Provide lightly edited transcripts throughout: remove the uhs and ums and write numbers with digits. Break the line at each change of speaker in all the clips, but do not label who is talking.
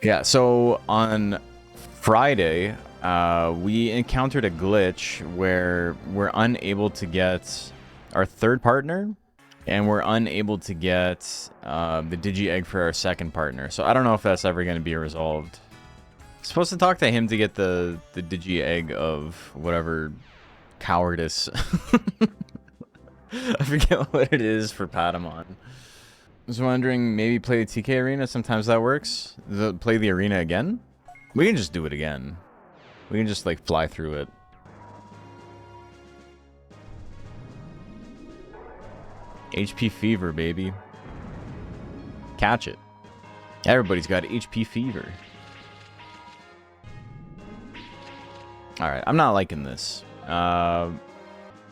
Yeah, so on Friday, we encountered a glitch where we're unable to get our third partner, and we're unable to get the Digi Egg for our second partner. So I don't know if that's ever going to be resolved. Supposed to talk to him to get the Digi Egg of whatever cowardice. I forget what it is for Patamon. I was wondering, maybe play the TK arena. Sometimes that works. Play the arena again? We can just do it again. We can just like fly through it. HP fever, baby. Catch it. Everybody's got HP fever. Alright, I'm not liking this.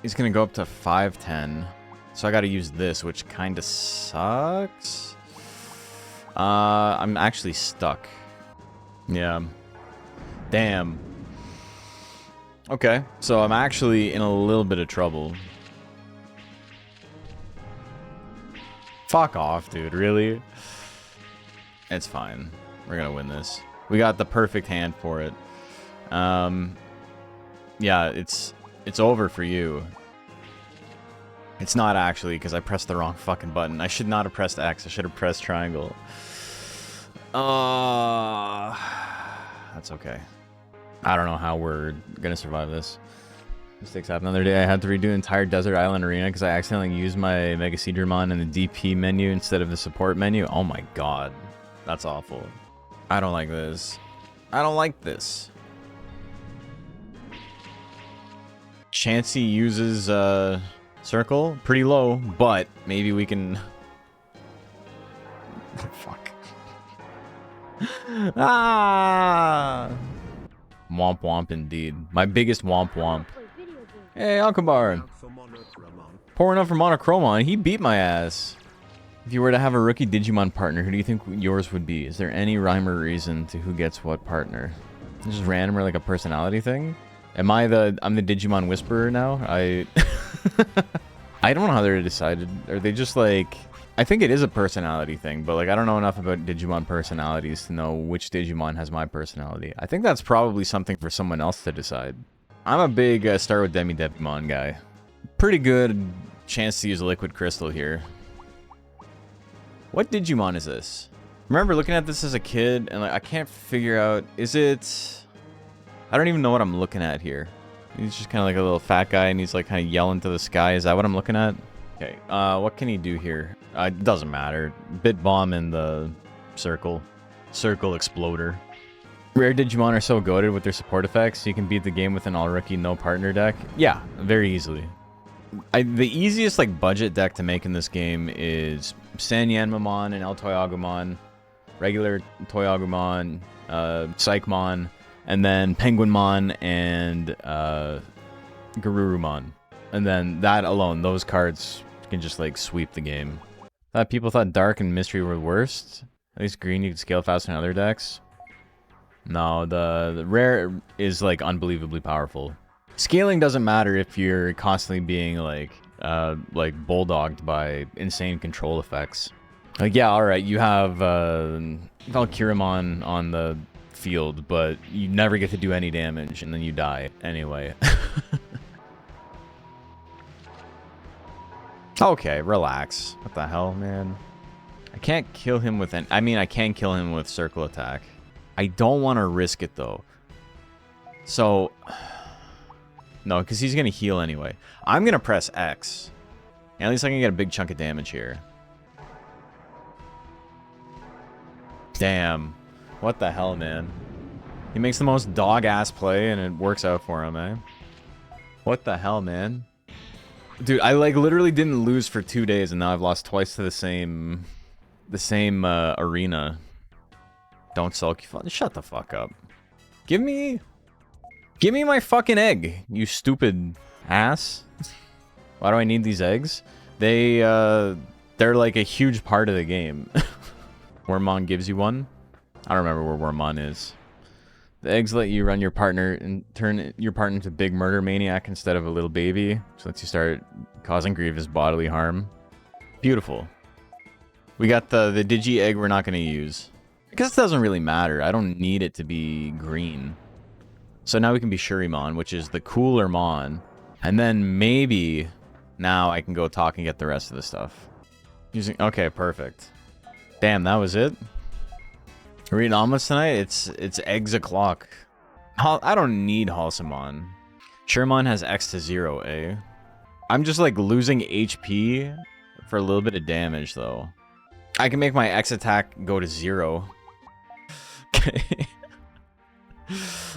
He's gonna go up to 510. So I gotta use this, which kinda sucks. I'm actually stuck. Yeah. Damn. Okay, so I'm actually in a little bit of trouble. Fuck off, dude, really? It's fine. We're gonna win this. We got the perfect hand for it. Yeah, it's over for you. It's not actually, because I pressed the wrong fucking button. I should not have pressed X. I should have pressed triangle. That's okay. I don't know how we're gonna survive this. Mistakes happen. Another day I had to redo the entire Desert Island arena because I accidentally used my Mega Shurimon in the DP menu instead of the support menu. Oh my god. That's awful. I don't like this. I don't like this. Chansey uses, circle, pretty low, but maybe we can... Fuck. Ah! Womp womp indeed. My biggest womp womp. Hey, Alkabar. Pouring up for Monochromon. He beat my ass. If you were to have a rookie Digimon partner, who do you think yours would be? Is there any rhyme or reason to who gets what partner? It's just random or like a personality thing? I'm the Digimon Whisperer now? I don't know how they're decided. Are they just like... I think it is a personality thing, but like I don't know enough about Digimon personalities to know which Digimon has my personality. I think that's probably something for someone else to decide. I'm a big start with Demon guy. Pretty good chance to use Liquid Crystal here. What Digimon is this? I remember looking at this as a kid and like I can't figure out, is it... I don't even know what I'm looking at here. He's just kind of like a little fat guy and he's like kind of yelling to the sky. Is that what I'm looking at? Okay, what can he do here? It doesn't matter. Bit bomb in the circle. Circle exploder. Rare Digimon are so goated with their support effects, you can beat the game with an all-rookie, no-partner deck. Yeah, very easily. The easiest like budget deck to make in this game is Sanyanmamon and El Toyagumon, regular Toyagumon, Psychmon, and then Penguinmon and Garurumon. And then that alone, those cards can just like sweep the game. People thought Dark and Mystery were worst. At least Green you can scale faster than other decks. No, the Rare is like unbelievably powerful. Scaling doesn't matter if you're constantly being like bulldogged by insane control effects. Like yeah, alright, you have Valkyrimon on the field, but you never get to do any damage and then you die anyway. Okay, relax. What the hell, man? I can't kill him with I mean, I can kill him with circle attack. I don't want to risk it though. So no, because he's gonna heal anyway. I'm gonna press X. And at least I can get a big chunk of damage here. Damn. What the hell, man? He makes the most dog-ass play and it works out for him, eh? What the hell, man? Dude, I like literally didn't lose for 2 days and now I've lost twice to the same arena. Don't sulk. Shut the fuck up. Give me my fucking egg, you stupid ass. Why do I need these eggs? They're like a huge part of the game. Wormmon gives you one. I don't remember where Wormmon is. The eggs let you run your partner and turn your partner into a big murder maniac instead of a little baby, which lets you start causing grievous bodily harm. Beautiful. We got the Digi egg we're not going to use. I guess it doesn't really matter. I don't need it to be green. So now we can be Shurimon, which is the cooler Mon. And then maybe now I can go talk and get the rest of the stuff. Okay, perfect. Damn, that was it? Reading omelets tonight? It's eggs o'clock. I don't need Halsamon. Shurimon has X to 0, eh? I'm just like losing HP for a little bit of damage though. I can make my X attack go to 0. Okay.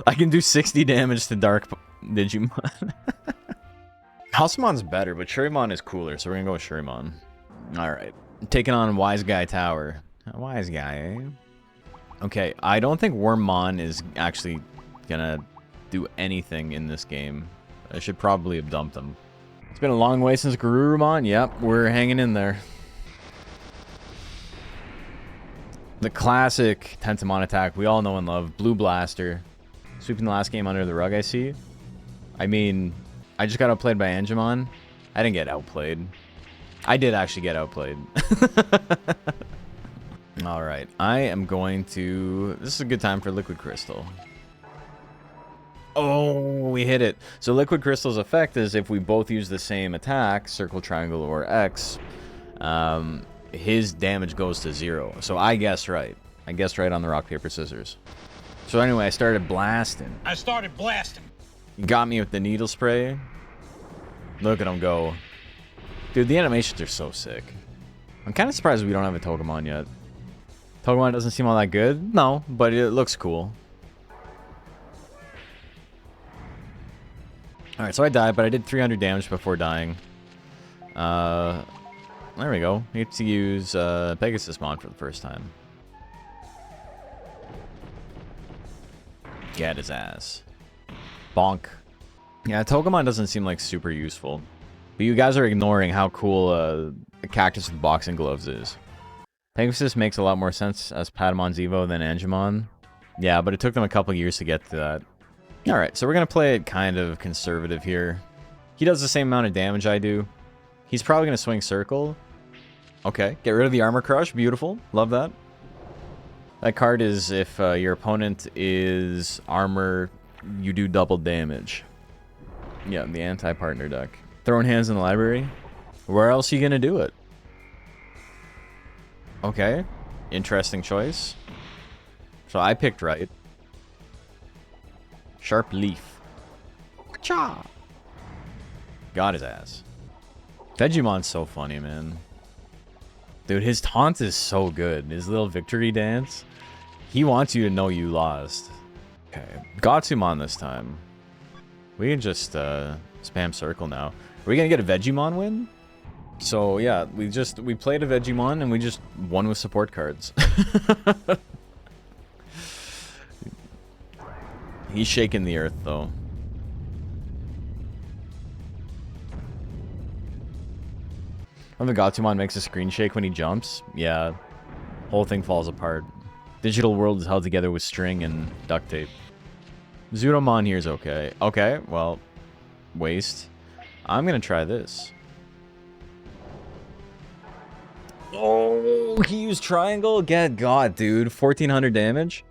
I can do 60 damage to Dark Digimon. Halsamon's better, but Shurimon is cooler, so we're gonna go with Shurimon. Alright. Taking on Wise Guy Tower. Wise Guy, eh? Okay, I don't think Wormmon is actually gonna do anything in this game. I should probably have dumped him. It's been a long way since Garurumon. Yep, we're hanging in there. The classic Tentamon attack we all know and love. Blue Blaster. Sweeping the last game under the rug, I see. I mean, I just got outplayed by Angemon. I didn't get outplayed. I did actually get outplayed. Alright, I am going to... This is a good time for Liquid Crystal. Oh, we hit it. So Liquid Crystal's effect is if we both use the same attack, circle, triangle, or X, his damage goes to 0. So I guessed right. I guessed right on the rock, paper, scissors. So anyway, I started blasting. You got me with the needle spray. Look at him go. Dude, the animations are so sick. I'm kind of surprised we don't have a Togemon yet. Togemon doesn't seem all that good. No, but it looks cool. Alright, so I died, but I did 300 damage before dying. There we go. We get to use Pegasusmon for the first time. Get his ass. Bonk. Yeah, Togemon doesn't seem like super useful. But you guys are ignoring how cool a cactus with boxing gloves is. Pegasus makes a lot more sense as Patamon's Evo than Angemon. Yeah, but it took them a couple years to get to that. Alright, so we're going to play it kind of conservative here. He does the same amount of damage I do. He's probably going to swing Circle. Okay, get rid of the Armor Crush. Beautiful. Love that. That card is if your opponent is Armor, you do double damage. Yeah, the anti-partner deck. Throwing hands in the library. Where else are you going to do it? Okay. Interesting choice. So I picked right. Sharp Leaf. Cha! Got his ass. Digimon's so funny, man. Dude, his taunt is so good. His little victory dance. He wants you to know you lost. Okay. Gotsumon this time. We can just spam Circle now. Are we gonna get a Vegemon win? So yeah, we played a Vegemon and we just won with support cards. He's shaking the earth though. When the Gotsumon makes a screen shake when he jumps, yeah, whole thing falls apart. Digital world is held together with string and duct tape. Zudomon here is okay. Okay, well, waste. I'm gonna try this. Oh, he used triangle? Get God, dude. 1400 damage?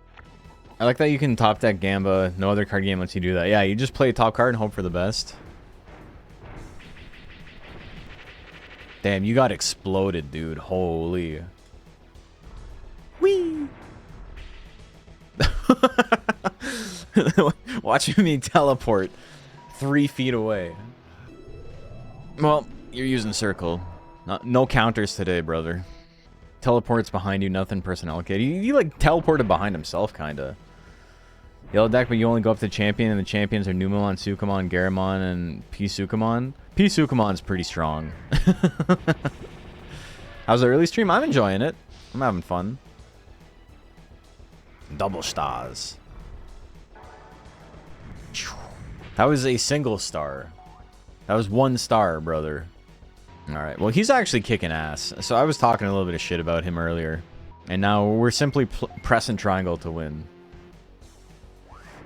I like that you can top deck Gamba. No other card game lets you do that. Yeah, you just play top card and hope for the best. Damn, you got exploded, dude. Holy. Whee! Watching me teleport 3 feet away. Well, you're using Circle. No counters today, brother. Teleports behind you, nothing personnel. Okay, he like teleported behind himself, kinda. Yellow deck, but you only go up to champion, and the champions are Numemon, Sukamon, Garamon, and P-Sukamon. P-Sukamon's pretty strong. How's the early stream? I'm enjoying it. I'm having fun. Double stars. That was a single star. That was 1 star, brother. Alright, well, he's actually kicking ass. So I was talking a little bit of shit about him earlier. And now we're simply pressing triangle to win.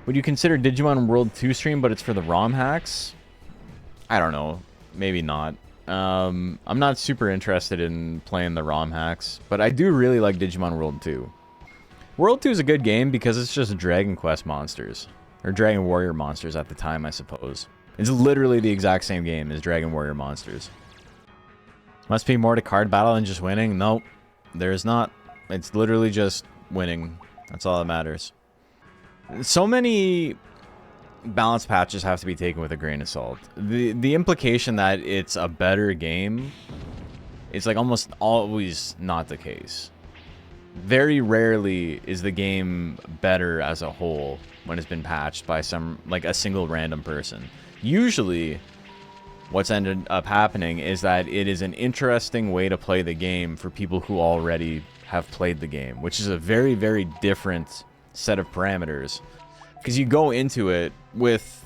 Would you consider Digimon World 2 stream, but it's for the ROM hacks? I don't know. Maybe not. I'm not super interested in playing the ROM hacks, but I do really like Digimon World 2. World 2 is a good game because it's just Dragon Quest monsters. Or Dragon Warrior monsters at the time, I suppose. It's literally the exact same game as Dragon Warrior monsters. Must be more to card battle than just winning? Nope. There's not. It's literally just winning. That's all that matters. So many balance patches have to be taken with a grain of salt. The implication that it's a better game is like almost always not the case. Very rarely is the game better as a whole when it's been patched by some, like, a single random person. Usually, what's ended up happening is that it is an interesting way to play the game for people who already have played the game, which is a very, very different set of parameters. Because you go into it with,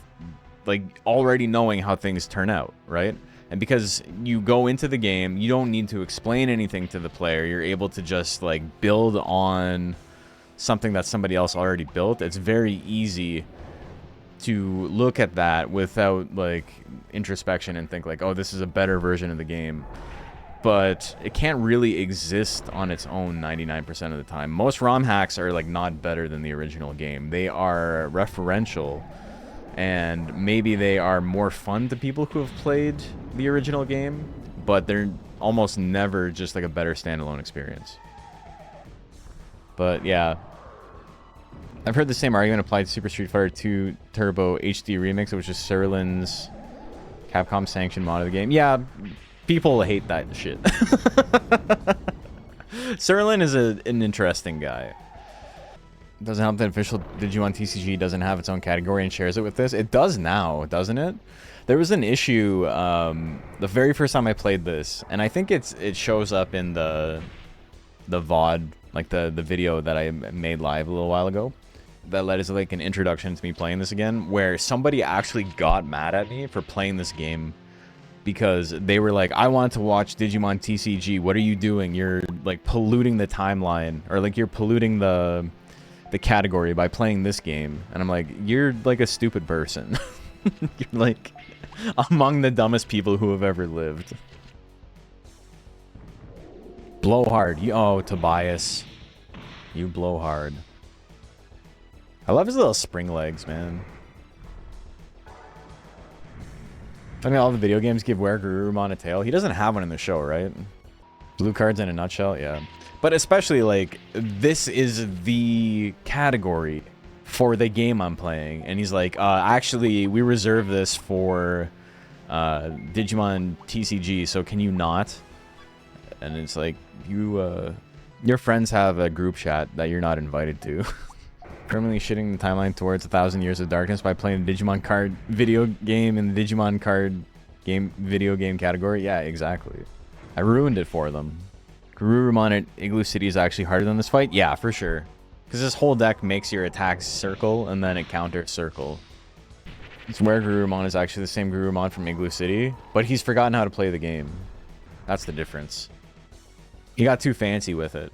like, already knowing how things turn out, right? And because you go into the game, you don't need to explain anything to the player. You're able to just, like, build on something that somebody else already built. It's very easy to look at that without, like, introspection and think, like, oh, this is a better version of the game. But it can't really exist on its own 99% of the time. Most ROM hacks are, like, not better than the original game. They are referential. And maybe they are more fun to people who have played the original game, but they're almost never just like a better standalone experience. But yeah, I've heard the same argument applied to Super Street Fighter 2 Turbo HD Remix, which is Sirlin's Capcom sanctioned mod of the game. Yeah, people hate that shit. Sirlin is an interesting guy. Doesn't help that official Digimon TCG doesn't have its own category and shares it with this. It does now, doesn't it? There was an issue the very first time I played this, and I think it shows up in the VOD, like the video that I made live a little while ago. That led as like an introduction to me playing this again, where somebody actually got mad at me for playing this game because they were like, I wanted to watch Digimon TCG. What are you doing? You're like polluting the timeline, or like you're polluting the category by playing this game. And I'm like, you're like a stupid person. You're like among the dumbest people who have ever lived. Blow hard. Oh, Tobias, you blow hard. I love his little spring legs, man. Funny, all the video games give Garurumon a tail. He doesn't have one in the show, right? Blue cards in a nutshell, yeah. But especially, like, this is the category for the game I'm playing. And he's like, actually, we reserve this for Digimon TCG, so can you not? And it's like, your friends have a group chat that you're not invited to. Permanently shitting the timeline towards 1,000 Years of Darkness by playing the Digimon card video game in the Digimon card game video game category. Yeah, exactly. I ruined it for them. Garurumon at Igloo City is actually harder than this fight? Yeah, for sure. Because this whole deck makes your attacks circle, and then it counters circle. It's where Garurumon is actually the same Garurumon from Igloo City, but he's forgotten how to play the game. That's the difference. He got too fancy with it.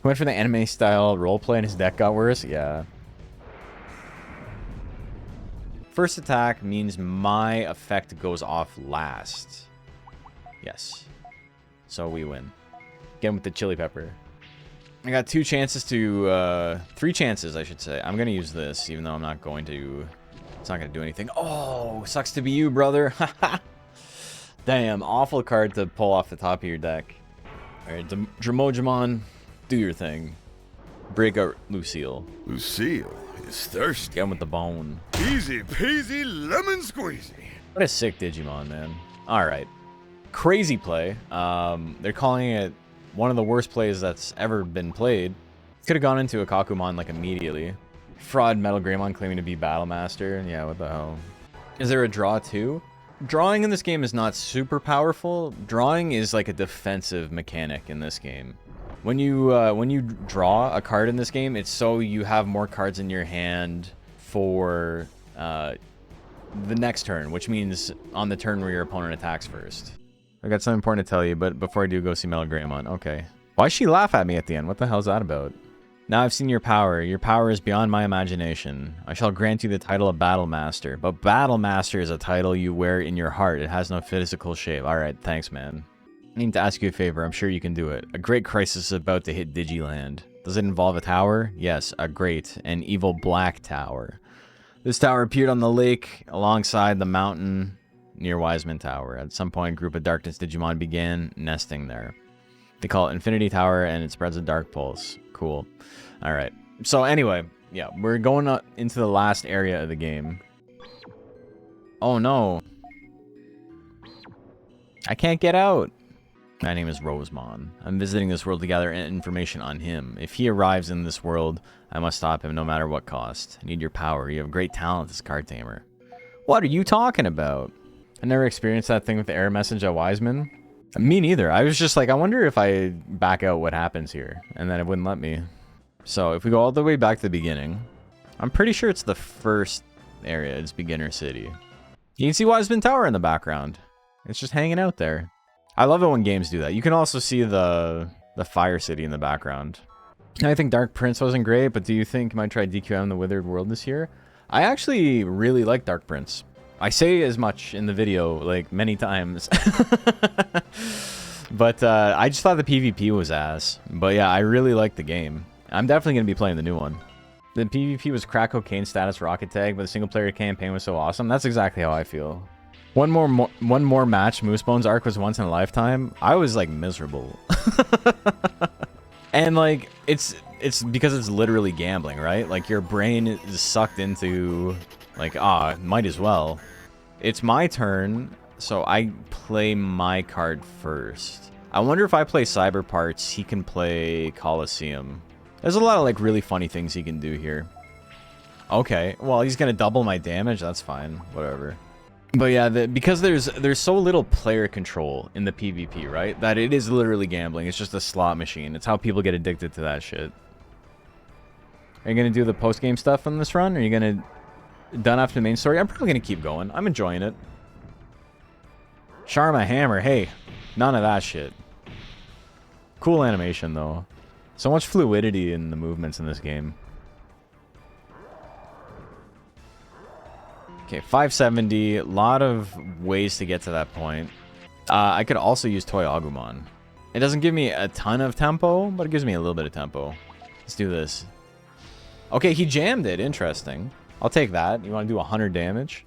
He went for the anime-style roleplay and his deck got worse? Yeah. First attack means my effect goes off last. Yes. So we win. Again with the chili pepper. I got 2 chances to... 3 chances, I should say. I'm going to use this, even though I'm not going to... It's not going to do anything. Oh, sucks to be you, brother. Damn, awful card to pull off the top of your deck. Alright, Dromojimon, do your thing. Break out Lucille.
Lucille is thirsty.
Get him with the bone.
Easy peasy lemon squeezy.
What a sick Digimon, man. Alright. Crazy play. They're calling it one of the worst plays that's ever been played. Could have gone into a Kakumon like immediately. Fraud Metal Greymon claiming to be Battle Master. Yeah, what the hell? Is there a draw too? Drawing in this game is not super powerful. Drawing is like a defensive mechanic in this game. When you draw a card in this game, it's so you have more cards in your hand for the next turn, which means on the turn where your opponent attacks first. I got something important to tell you, but before I do, go see Metal Greymon. Okay. Why'd she laugh at me at the end? What the hell's that about? Now I've seen your power. Your power is beyond my imagination. I shall grant you the title of Battle Master. But Battle Master is a title you wear in your heart. It has no physical shape. Alright, thanks, man. I need to ask you a favor. I'm sure you can do it. A great crisis is about to hit Digiland. Does it involve a tower? Yes, a great and evil black tower. This tower appeared on the lake alongside the mountain near Wiseman Tower. At some point, a group of Darkness Digimon began nesting there. They call it Infinity Tower, and it spreads a dark pulse. Cool. All right. So anyway, yeah, we're going into the last area of the game. Oh no. I can't get out. My name is Rosemon. I'm visiting this world to gather information on him. If he arrives in this world, I must stop him no matter what cost. I need your power. You have great talent as a card tamer. What are you talking about? I never experienced that thing with the error message at Wiseman. Me neither. I was just like, I wonder if I back out what happens here. And then it wouldn't let me. So if we go all the way back to the beginning, I'm pretty sure it's the first area. It's Beginner City. You can see Wiseman Tower in the background. It's just hanging out there. I love it when games do that. You can also see the Fire City in the background. I think Dark Prince wasn't great, but do you think I might try DQM the Withered World this year? I actually really like Dark Prince. I say as much in the video, like, many times. But I just thought the PvP was ass. But yeah, I really like the game. I'm definitely going to be playing the new one. The PvP was crack cocaine status rocket tag, but the single player campaign was so awesome. That's exactly how I feel. One more match, Moosebones arc was once in a lifetime. I was like miserable. And like it's because it's literally gambling, right? Like your brain is sucked into like, might as well. It's my turn, so I play my card first. I wonder if I play Cyber Parts, he can play Coliseum. There's a lot of like really funny things he can do here. Okay, well he's gonna double my damage, that's fine, whatever. But yeah, because there's so little player control in the PvP, right? That it is literally gambling. It's just a slot machine. It's how people get addicted to that shit. Are you going to do the post-game stuff on this run? Are you going to... Done after the main story? I'm probably going to keep going. I'm enjoying it. Sharma Hammer. Hey, none of that shit. Cool animation, though. So much fluidity in the movements in this game. Okay, 570. A lot of ways to get to that point. I could also use Toy Agumon. It doesn't give me a ton of tempo, but it gives me a little bit of tempo. Let's do this. Okay, he jammed it. Interesting. I'll take that. You want to do 100 damage?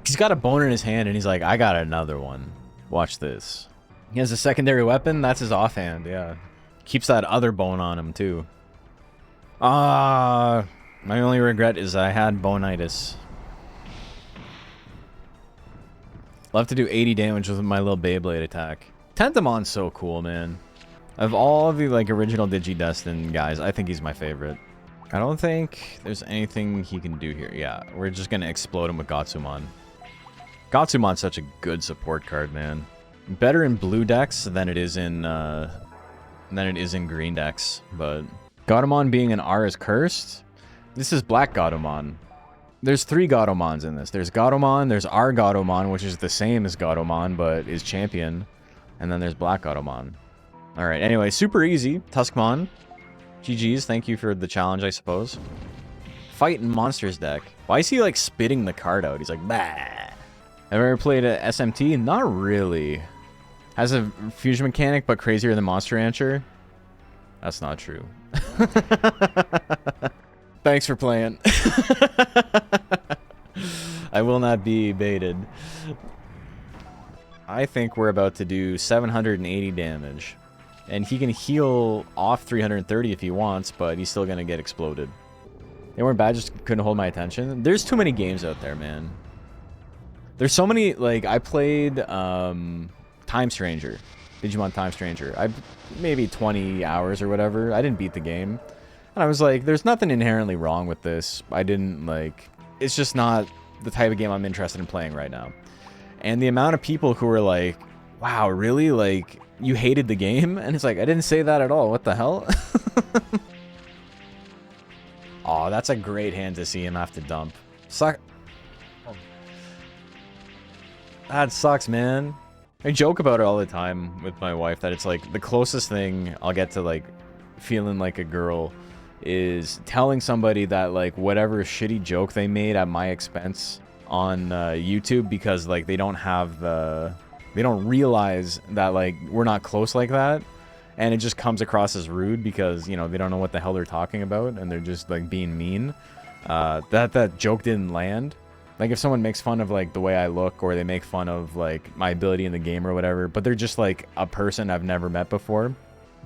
He's got a bone in his hand, and he's like, I got another one. Watch this. He has a secondary weapon. That's his offhand, yeah. Keeps that other bone on him, too. My only regret is I had bonitis. Love to do 80 damage with my little Beyblade attack. Tentamon's so cool, man. Of all of the like original Digidestin guys, I think he's my favorite. I don't think there's anything he can do here. Yeah, we're just gonna explode him with Gotsumon. Gotsumon's such a good support card, man. Better in blue decks than it is in green decks, but Gatomon being an R is cursed. This is Black Gatomon. There's 3 Gatomons in this. There's Gatomon, there's R Gatomon, which is the same as Gatomon, but is champion. And then there's Black Gatomon. Alright, anyway, super easy. Tuskmon. GG's, thank you for the challenge, I suppose. Fight in Monsters deck. Why is he, like, spitting the card out? He's like, bah. Have I ever played a SMT? Not really. Has a fusion mechanic, but crazier than Monster Rancher? That's not true. Thanks for playing. I will not be baited. I think we're about to do 780 damage. And he can heal off 330 if he wants, but he's still going to get exploded. They weren't bad, just couldn't hold my attention. There's too many games out there, man. There's so many, like, I played Time Stranger. Digimon Time Stranger. Maybe 20 hours or whatever. I didn't beat the game. And I was like, there's nothing inherently wrong with this. I didn't, like... It's just not the type of game I'm interested in playing right now. And the amount of people who were like, wow, really? Like, you hated the game? And it's like, I didn't say that at all. What the hell? Aw, that's a great hand to see him have to dump. That sucks, man. I joke about it all the time with my wife that it's like the closest thing I'll get to like feeling like a girl is telling somebody that like whatever shitty joke they made at my expense on YouTube because like they don't realize that like we're not close like that, and it just comes across as rude because, you know, they don't know what the hell they're talking about, and they're just, like, being mean. That joke didn't land. Like, if someone makes fun of, like, the way I look, or they make fun of, like, my ability in the game or whatever, but they're just, like, a person I've never met before,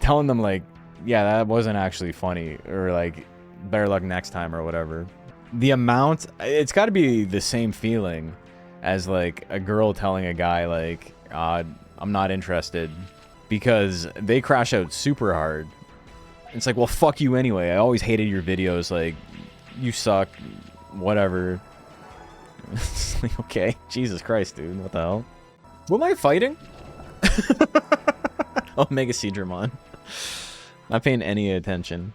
telling them, like, yeah, that wasn't actually funny, or, like, better luck next time, or whatever. The amount, it's got to be the same feeling as, like, a girl telling a guy, like, I'm not interested, because they crash out super hard. It's like, well, fuck you anyway. I always hated your videos. Like, you suck. Whatever. It's like, okay. Jesus Christ, dude. What the hell? Who am I fighting? Oh, Mega Shurimon. Not paying any attention.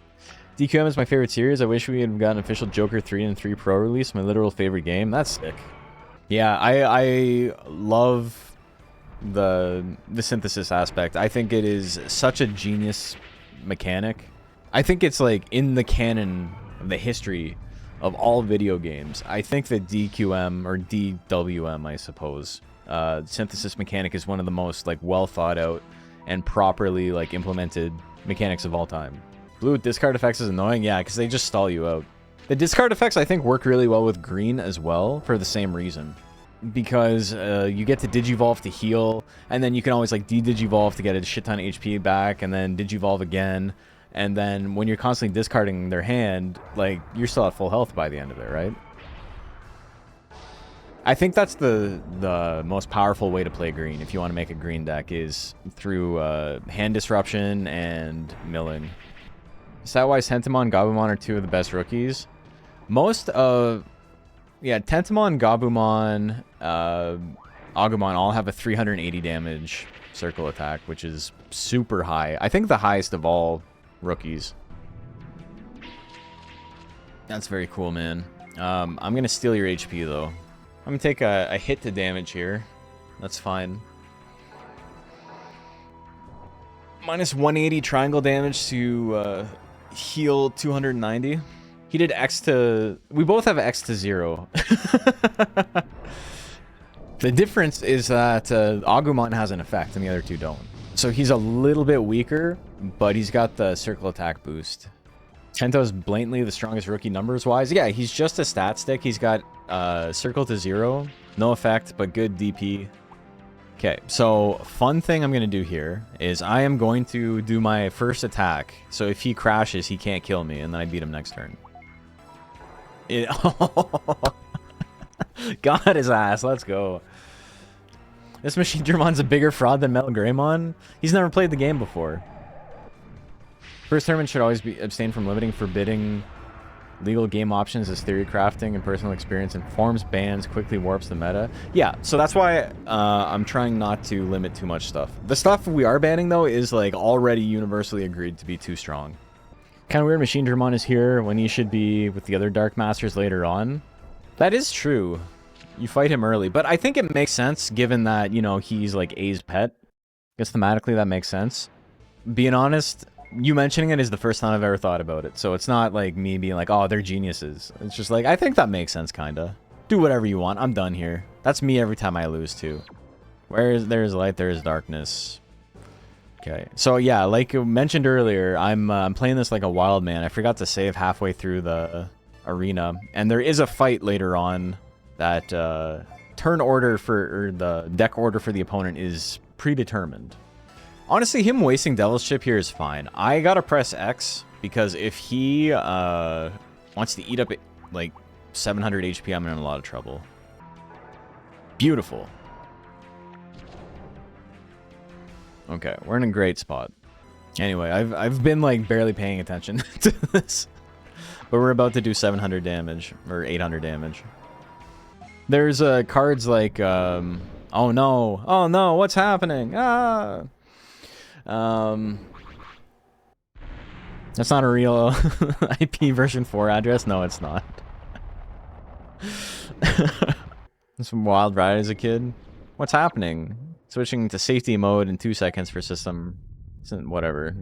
DQM is my favorite series. I wish we had gotten official Joker 3 and 3 Pro release. My literal favorite game. That's sick. Yeah, I love the synthesis aspect. I think it is such a genius mechanic. I think it's like in the canon of the history of all video games. I think that DQM, or DWM, I suppose, synthesis mechanic is one of the most like well thought out and properly like implemented mechanics of all time. Blue with discard effects is annoying, yeah, because they just stall you out. The discard effects I think work really well with green as well for the same reason. Because you get to Digivolve to heal, and then you can always like de-Digivolve to get a shit ton of HP back, and then Digivolve again, and then when you're constantly discarding their hand, like, you're still at full health by the end of it, right? I think that's the most powerful way to play green if you want to make a green deck, is through hand disruption and milling. Stat-wise, Tentomon and Gabumon are two of the best rookies. Most of... Yeah, Tentomon, Gabumon, Agumon all have a 380 damage circle attack, which is super high. I think the highest of all rookies. That's very cool, man. I'm going to steal your HP, though. I'm going to take a hit to damage here. That's fine. Minus 180 triangle damage to heal 290. He did X to... We both have X to 0. The difference is that Agumon has an effect and the other two don't. So he's a little bit weaker, but he's got the circle attack boost. Tento's blatantly the strongest rookie numbers-wise. Yeah, he's just a stat stick. He's got circle to 0. No effect, but good DP. Okay, so fun thing I'm going to do here is I am going to do my first attack. So if he crashes, he can't kill me, and then I beat him next turn. Got his ass. Let's go. This Machine Germon's a bigger fraud than Metal Greymon. He's never played the game before. First tournament should always be abstain from limiting, forbidding legal game options as theory crafting and personal experience informs, bans, quickly warps the meta. Yeah, so that's why I'm trying not to limit too much stuff. The stuff we are banning, though, is like already universally agreed to be too strong. Kind of weird Machine Germon is here when he should be with the other Dark Masters later on. That is true. You fight him early, but I think it makes sense given that, you know, he's like A's pet. I guess thematically that makes sense. Being honest, you mentioning it is the first time I've ever thought about it, so it's not like me being like, oh, they're geniuses. It's just like, I think that makes sense, kinda. Do whatever you want. I'm done here. That's me every time I lose, too. There's light, there's darkness. Okay, so yeah, like mentioned earlier, I'm playing this like a wild man. I forgot to save halfway through the arena, and there is a fight later on that turn order for, or the deck order for the opponent is predetermined. Honestly, him wasting Devil's Chip here is fine. I gotta press X, because if he wants to eat up like 700 HP, I'm in a lot of trouble. Beautiful. Okay, we're in a great spot. Anyway, I've been like barely paying attention to this. But we're about to do 700 damage, or 800 damage. There's cards like, oh no, what's happening? Ah! That's not a real IP version 4 address? No, it's not. Some wild ride as a kid. What's happening? Switching to safety mode in 2 seconds for system... whatever.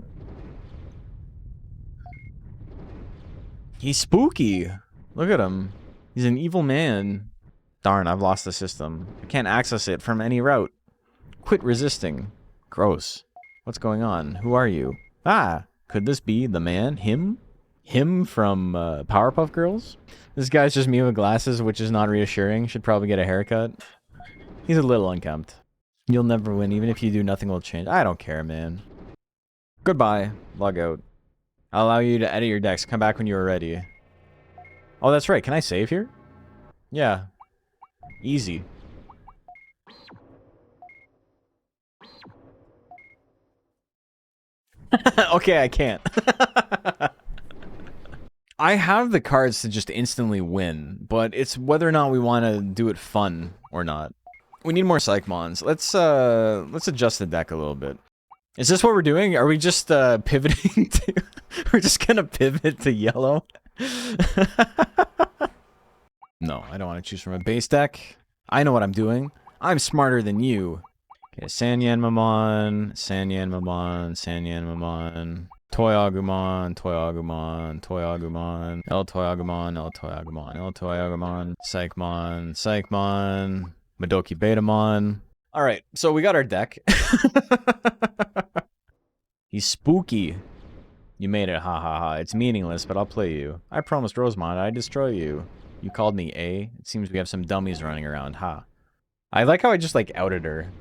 He's spooky! Look at him. He's an evil man. Darn, I've lost the system. I can't access it from any route. Quit resisting. Gross. What's going on? Who are you? Ah, could this be the man? Him? Him from Powerpuff Girls? This guy's just me with glasses, which is not reassuring. Should probably get a haircut. He's a little unkempt. You'll never win. Even if you do, nothing will change. I don't care, man. Goodbye. Log out. I'll allow you to edit your decks. Come back when you are ready. Oh, that's right. Can I save here? Yeah. Easy. Okay, I can't. I have the cards to just instantly win, but it's whether or not we want to do it fun or not. We need more Psychmons. Let's adjust the deck a little bit. Is this what we're doing? Are we just pivoting to... We're just gonna pivot to yellow? No, I don't want to choose from a base deck. I know what I'm doing. I'm smarter than you. Okay, Sanyan Mamon, Sanyan Mamon, Sanyan Mamon. Toy Agumon, Toy Agumon, Toy Agumon, El Toy Agumon, El Toy Agumon, El Toy Agumon, Psychmon, Psychmon, Madoki Betamon. Alright, so we got our deck. He's spooky. You made it, ha ha ha. It's meaningless, but I'll play you. I promised Rosemont I'd destroy you. You called me A. It seems we have some dummies running around, ha. I like how I just, like, outed her.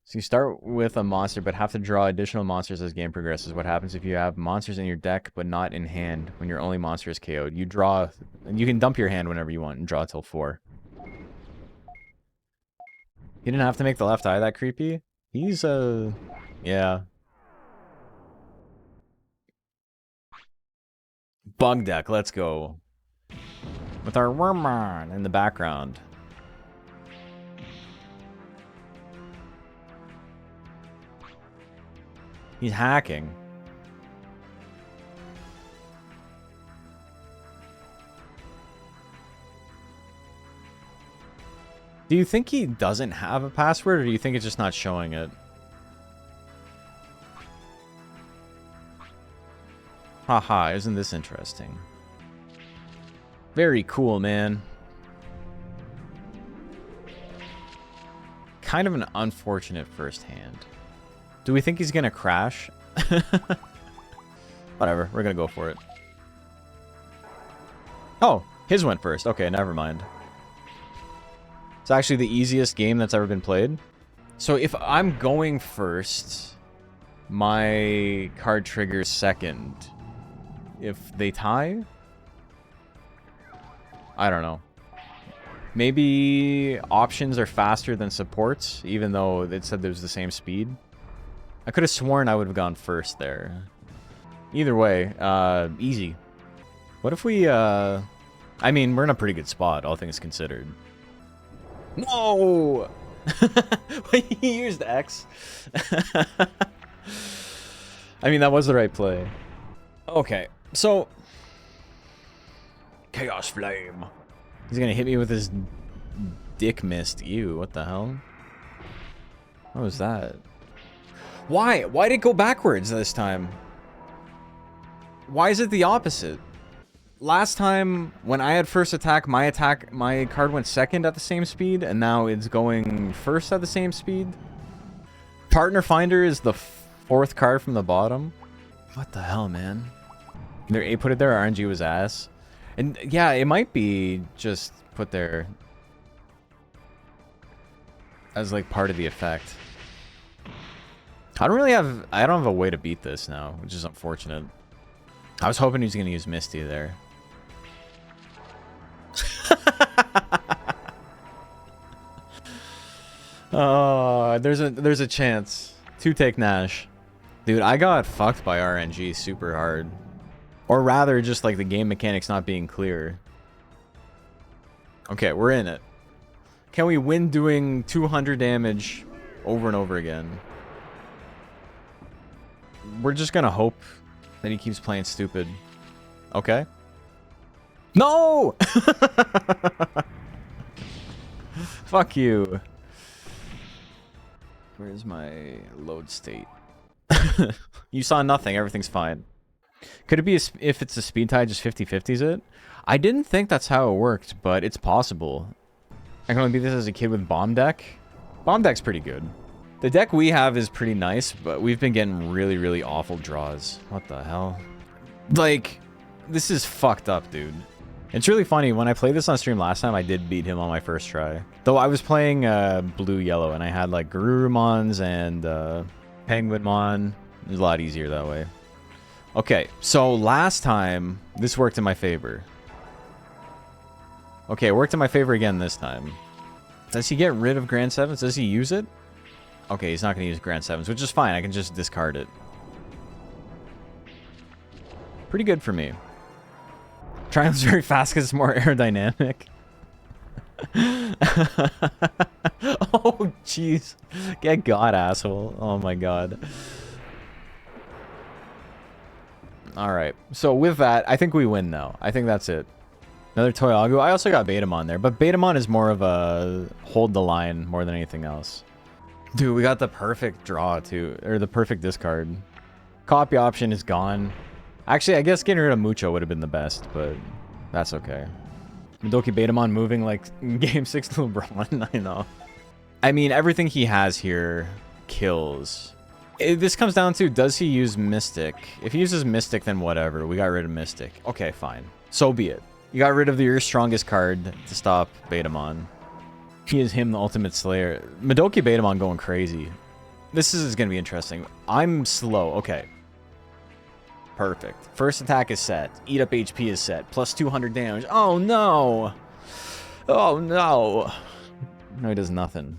So you start with a monster, but have to draw additional monsters as game progresses. What happens if you have monsters in your deck, but not in hand, when your only monster is KO'd? You draw... You can dump your hand whenever you want and draw till 4. You didn't have to make the left eye that creepy? He's, yeah. Bug deck, let's go. With our Wormmon in the background. He's hacking. Do you think he doesn't have a password, or do you think it's just not showing it? Haha, isn't this interesting? Very cool, man. Kind of an unfortunate first hand. Do we think he's gonna crash? Whatever, we're gonna go for it. Oh, his went first. Okay, never mind. It's actually the easiest game that's ever been played. So if I'm going first, my card triggers second. If they tie? I don't know. Maybe options are faster than supports, even though it said there's the same speed. I could have sworn I would have gone first there. Either way, easy. What if we, I mean, we're in a pretty good spot, all things considered. No! He used X. I mean, that was the right play. Okay, so... Chaos Flame. He's gonna hit me with his dick mist. Ew, what the hell? What was that? Why? Why did it go backwards this time? Why is it the opposite? Last time, when I had first attack, my card went second at the same speed, and now it's going first at the same speed. Partner Finder is the 4th card from the bottom. What the hell, man? Their A put it there, RNG was ass. And yeah, it might be just put there as like part of the effect. I don't have a way to beat this now, which is unfortunate. I was hoping he was gonna use Misty there. Oh, there's a chance. 2-take Nash. Dude, I got fucked by RNG super hard. Or rather, just like the game mechanics not being clear. Okay, we're in it. Can we win doing 200 damage over and over again? We're just gonna hope that he keeps playing stupid. Okay. No! Fuck you. Where's my load state? You saw nothing. Everything's fine. Could it be, if it's a speed tie, just 50-50s it? I didn't think that's how it worked, but it's possible. I can only beat this as a kid with Bomb Deck. Bomb Deck's pretty good. The deck we have is pretty nice, but we've been getting really, really awful draws. What the hell? Like, this is fucked up, dude. It's really funny. When I played this on stream last time, I did beat him on my first try. Though I was playing blue-yellow, and I had, like, Garurumons and Penguinmon. It was a lot easier that way. Okay, so last time, this worked in my favor. Okay, it worked in my favor again this time. Does he get rid of Grand Sevens? Does he use it? Okay, he's not going to use Grand Sevens, which is fine. I can just discard it. Pretty good for me. Triumph's very fast because it's more aerodynamic. Oh, jeez. Get God, asshole. Oh, my God. Alright, so with that, I think we win now. I think that's it. Another Toyagu. I also got Betamon there, but Betamon is more of a hold the line more than anything else. Dude, we got the perfect draw, too. Or the perfect discard. Copy option is gone. Actually, I guess getting rid of Mucho would have been the best, but that's okay. Madoki Betamon moving like Game 6 to LeBron. I know. I mean, everything he has here kills. This comes down to, does he use Mystic? If he uses Mystic, then whatever. We got rid of Mystic. Okay, fine. So be it. You got rid of your strongest card to stop Betamon. He is him, the ultimate slayer. Madoki Betamon going crazy. This is going to be interesting. I'm slow. Okay. Perfect. First attack is set. Eat up HP is set. Plus 200 damage. Oh, no. Oh, no. No, he does nothing.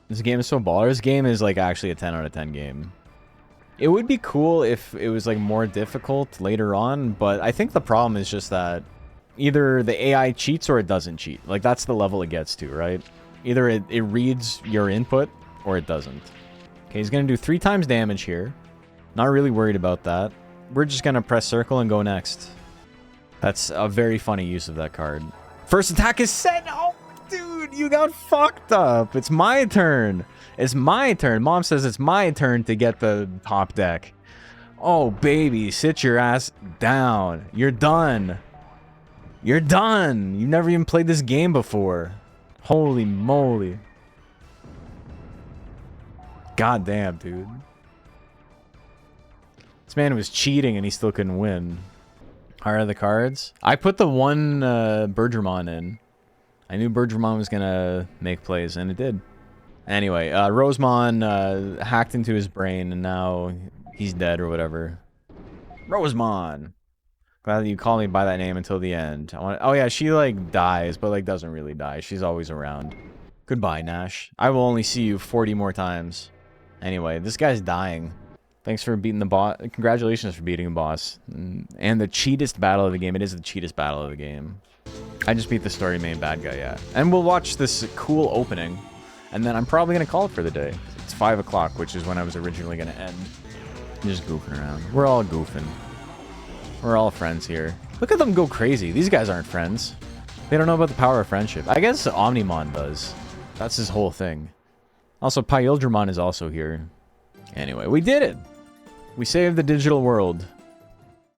This game is so baller. This game is, like, actually a 10 out of 10 game. It would be cool if it was, like, more difficult later on, but I think the problem is just that either the AI cheats or it doesn't cheat. Like, that's the level it gets to, right? Either it reads your input or it doesn't. Okay, he's going to do 3 times damage here. Not really worried about that. We're just going to press circle and go next. That's a very funny use of that card. First attack is set. Oh, dude, you got fucked up. It's my turn. It's my turn. Mom says it's my turn to get the top deck. Oh, baby, sit your ass down. You're done. You're done. You've never even played this game before. Holy moly. God damn, dude. This man was cheating and he still couldn't win. How are the cards? I put the one Bergermon in. I knew Bergermon was going to make plays, and it did. Anyway, Rosemon hacked into his brain, and now he's dead or whatever. Rosemon! Glad that you call me by that name until the end. Oh yeah, she like dies, but like doesn't really die. She's always around. Goodbye, Nash. I will only see you 40 more times. Anyway, this guy's dying. Thanks for beating the boss. Congratulations for beating a boss. And the cheatest battle of the game. It is the cheatest battle of the game. I just beat the story main bad guy, yeah. And we'll watch this cool opening. And then I'm probably going to call it for the day. It's 5 o'clock, which is when I was originally going to end. I'm just goofing around. We're all goofing. We're all friends here. Look at them go crazy. These guys aren't friends. They don't know about the power of friendship. I guess Omnimon does. That's his whole thing. Also, Pyildramon is also here. Anyway, we did it! We saved the digital world.